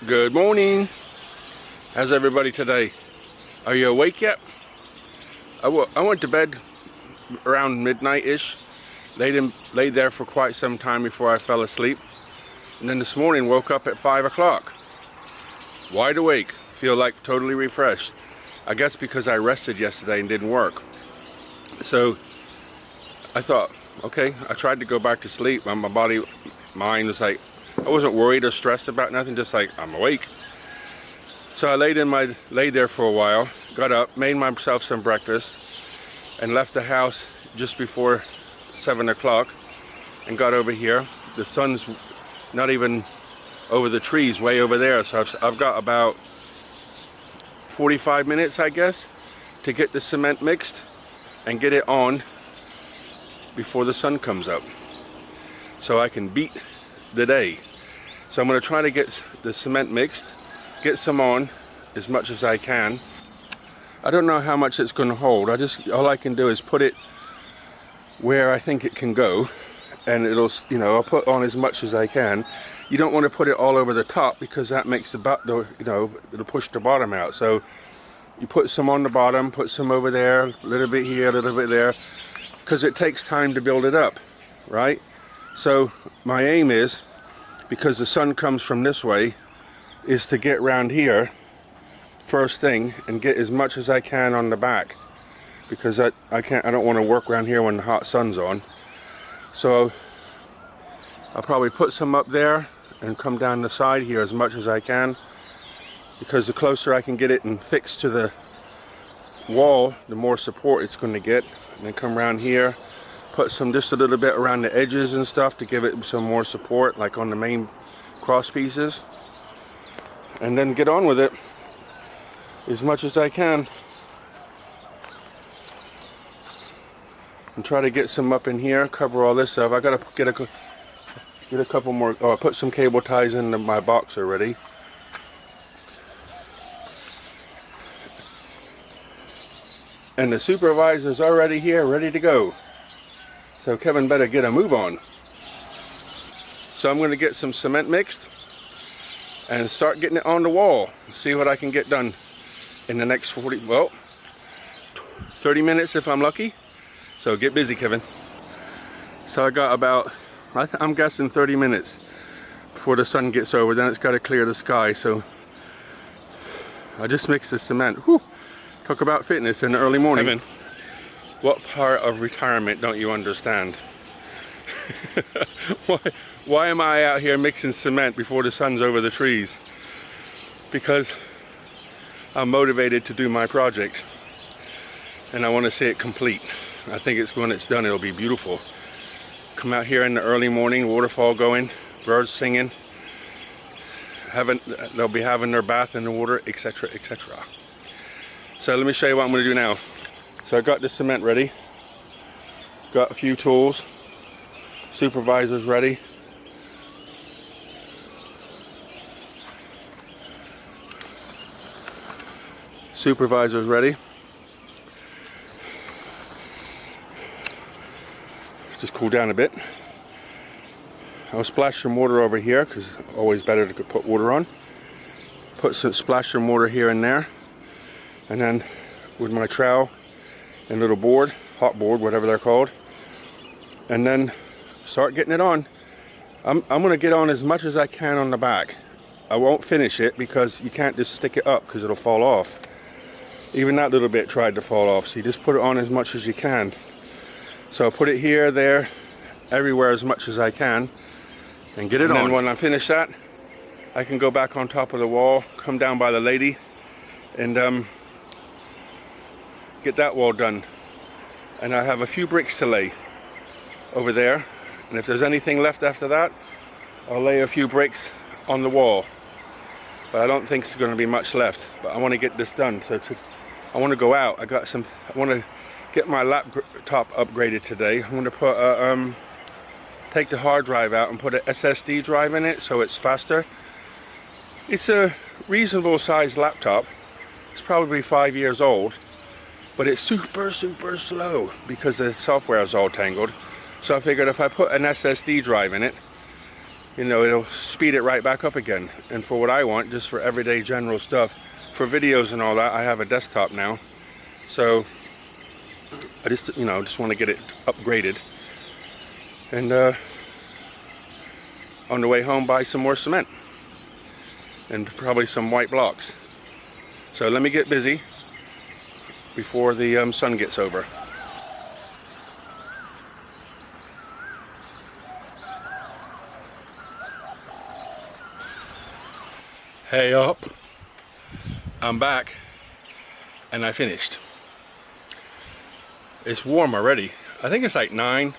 Good morning. How's everybody today? Are you awake yet? I went to bed around midnight-ish. Laid there for quite some time before I fell asleep. And then this morning woke up at 5 o'clock. Wide awake. Feel like totally refreshed. I guess because I rested yesterday and didn't work. So I thought, okay, I tried to go back to sleep. My mind was like, I wasn't worried or stressed about nothing, just like I'm awake. So I laid there for a while, got up, made myself some breakfast, and left the house just before 7 o'clock and got over here. The sun's not even over the trees, way over there, so I've got about 45 minutes, I guess, to get the cement mixed and get it on before the sun comes up, so I can beat the day. So I'm going to try to get the cement mixed, get some on as much as I can. I don't know how much it's going to hold. All I can do is put it where I think it can go, and it'll, I'll put on as much as I can. You don't want to put it all over the top because that makes it'll push the bottom out. So you put some on the bottom, put some over there, a little bit here, a little bit there, because it takes time to build it up, right? So my aim is, because the sun comes from this way, is to get around here first thing and get as much as I can on the back, because I don't want to work around here when the hot sun's on. So I'll probably put some up there and come down the side here as much as I can, because the closer I can get it and fixed to the wall, the more support it's going to get. And then come around here, put just a little bit around the edges and stuff to give it some more support, like on the main cross pieces, and then get on with it as much as I can and try to get some up in here, cover all this up. I gotta get a couple more. I put some cable ties in my box already. And the supervisor's already here, ready to go. So Kevin better get a move on. So I'm going to get some cement mixed and start getting it on the wall. See what I can get done in the next 30 minutes if I'm lucky. So get busy, Kevin. So I got about, I'm guessing 30 minutes before the sun gets over. Then it's got to clear the sky. So I just mixed the cement. Whew. Talk about fitness in the early morning. Kevin, what part of retirement don't you understand? Why am I out here mixing cement before the sun's over the trees? Because I'm motivated to do my project and I want to see it complete. I think when it's done, it'll be beautiful. Come out here in the early morning, waterfall going, birds singing, they'll be having their bath in the water, etc., etc. So let me show you what I'm going to do now. So I got the cement ready, got a few tools, supervisors ready. Supervisors ready. Just cool down a bit. I'll splash some water over here because it's always better to put water on. Splash some water here and there. And then with my trowel and little board, hot board, whatever they're called, and then start getting it on. I'm going to get on as much as I can on the back. I won't finish it because you can't just stick it up because it'll fall off. Even that little bit tried to fall off, so you just put it on as much as you can. So I'll put it here, there, everywhere as much as I can and get it on. And then when I finish that, I can go back on top of the wall, come down by the lady, and get that wall done. And I have a few bricks to lay over there, and if there's anything left after that, I'll lay a few bricks on the wall, but I don't think there's going to be much left. But I want to get this done, so I want to go out. I want to get my laptop upgraded today. I'm going to put take the hard drive out and put an SSD drive in it so it's faster. It's a reasonable sized laptop. It's probably 5 years old, but it's super slow because the software is all tangled. So I figured if I put an SSD drive in it, you know, it'll speed it right back up again. And for what I want, just for everyday general stuff, for videos and all that, I have a desktop now. So I just, you know, just want to get it upgraded. And on the way home, buy some more cement and probably some white blocks. So let me get busy before the sun gets over. Hey up, I'm back and I finished. It's warm already. I think it's like 9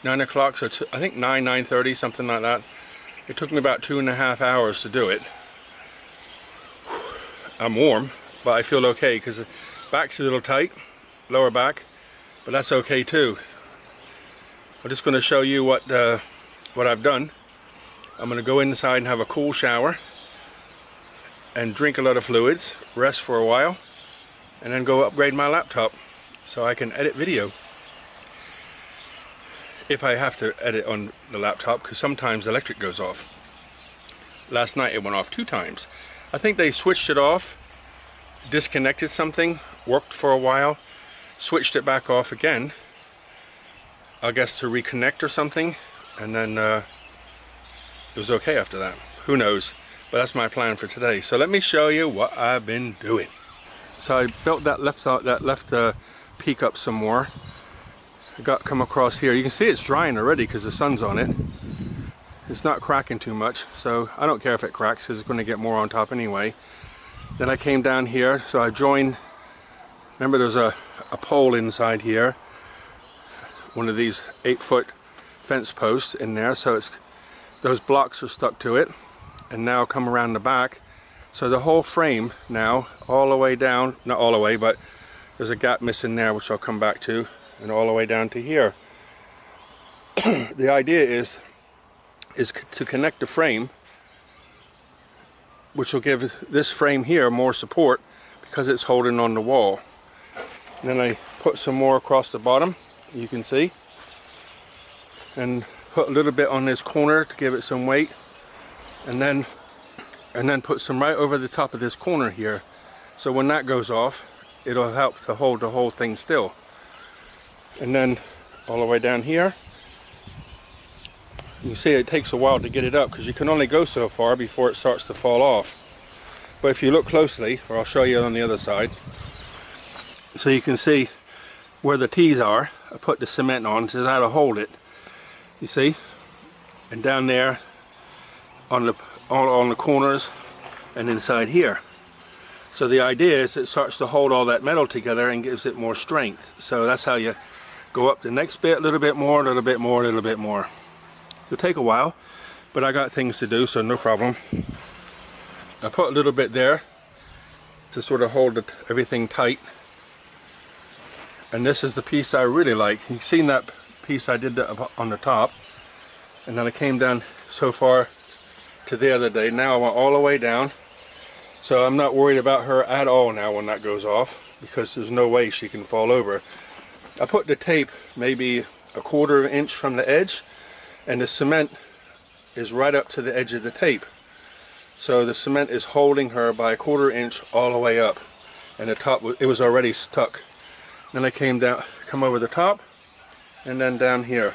o'clock, so I think 9:30, something like that. It took me about 2.5 hours to do it. I'm warm, but I feel okay because the back's a little tight, lower back, but that's okay too. I'm just going to show you what I've done. I'm going to go inside and have a cool shower and drink a lot of fluids, rest for a while, and then go upgrade my laptop so I can edit video. If I have to edit on the laptop, because sometimes the electric goes off. Last night it went off 2 times. I think they switched it off, disconnected something, worked for a while, switched it back off again, I guess to reconnect or something, and then it was okay after that. Who knows? But that's my plan for today. So let me show you what I've been doing. So I built that left peak up some more. I come across here. You can see it's drying already because the sun's on it. It's not cracking too much, so I don't care if it cracks because it's going to get more on top anyway. Then I came down here, so I joined. Remember, there's a pole inside here, one of these 8-foot fence posts in there, so it's those blocks are stuck to it. And now come around the back, so the whole frame now all the way down, not all the way, but there's a gap missing there which I'll come back to, and all the way down to here. The idea is to connect the frame, which will give this frame here more support because it's holding on the wall. And then I put some more across the bottom, you can see, and put a little bit on this corner to give it some weight. And then put some right over the top of this corner here, so when that goes off, it'll help to hold the whole thing still. And then all the way down here, you see it takes a while to get it up because you can only go so far before it starts to fall off. But if you look closely, or I'll show you on the other side, so you can see where the T's are. I put the cement on so that'll hold it, you see, and down there on the corners and inside here. So the idea is it starts to hold all that metal together and gives it more strength. So that's how you go up the next bit, a little bit more, a little bit more, a little bit more. It'll take a while, but I got things to do, so no problem. I put a little bit there to sort of hold everything tight. And this is the piece I really like. You've seen that piece I did on the top, and then I came down so far to the other day. Now I went all the way down, so I'm not worried about her at all now when that goes off, because there's no way she can fall over. I put the tape maybe 1/4 inch from the edge, and the cement is right up to the edge of the tape, so the cement is holding her by 1/4 inch all the way up, and the top, it was already stuck. Then I come over the top, and then down here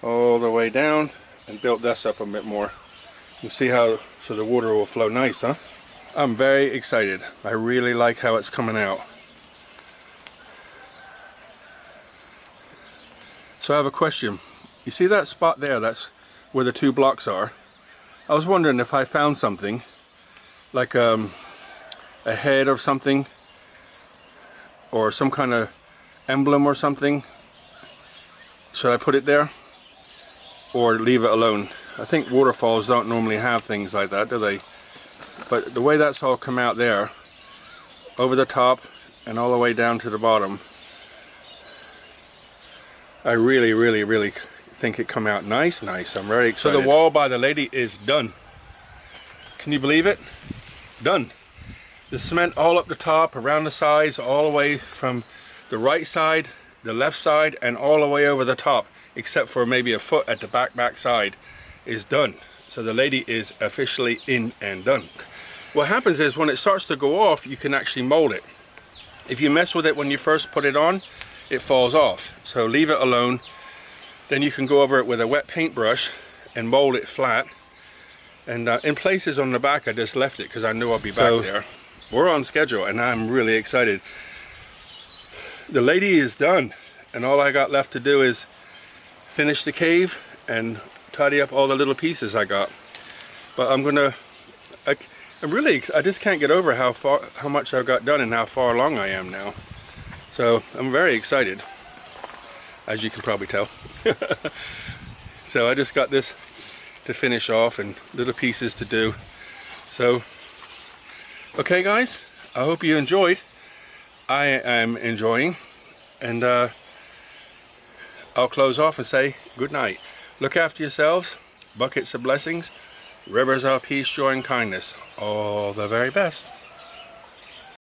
all the way down, and built this up a bit more. You see how, so the water will flow nice, huh? I'm very excited. I really like how it's coming out. So I have a question. You see that spot there? That's where the 2 blocks are. I was wondering if I found something like a head or something, or some kind of emblem or something. Should I put it there or leave it alone? I think waterfalls don't normally have things like that, do they? But the way that's all come out there, over the top and all the way down to the bottom, I really, really, really think it come out nice. I'm very excited. So the wall by the lady is done. Can you believe it? Done. The cement all up the top, around the sides, all the way from the right side, the left side, and all the way over the top, except for maybe a foot at the back side. is done. So the lady is officially in and done. What happens is when it starts to go off, you can actually mold it. If you mess with it when you first put it on, it falls off. So leave it alone. Then you can go over it with a wet paintbrush and mold it flat. And in places on the back, I just left it because I knew I'll be back there. We're on schedule and I'm really excited. The lady is done, and all I got left to do is finish the cave and tidy up all the little pieces I got. But I just can't get over how much I've got done and how far along I am now. So I'm very excited, as you can probably tell. So I just got this to finish off and little pieces to do. So okay guys, I hope you enjoyed. I am enjoying, and I'll close off and say good night. Look after yourselves. Buckets of blessings, rivers of peace, joy, and kindness. All the very best.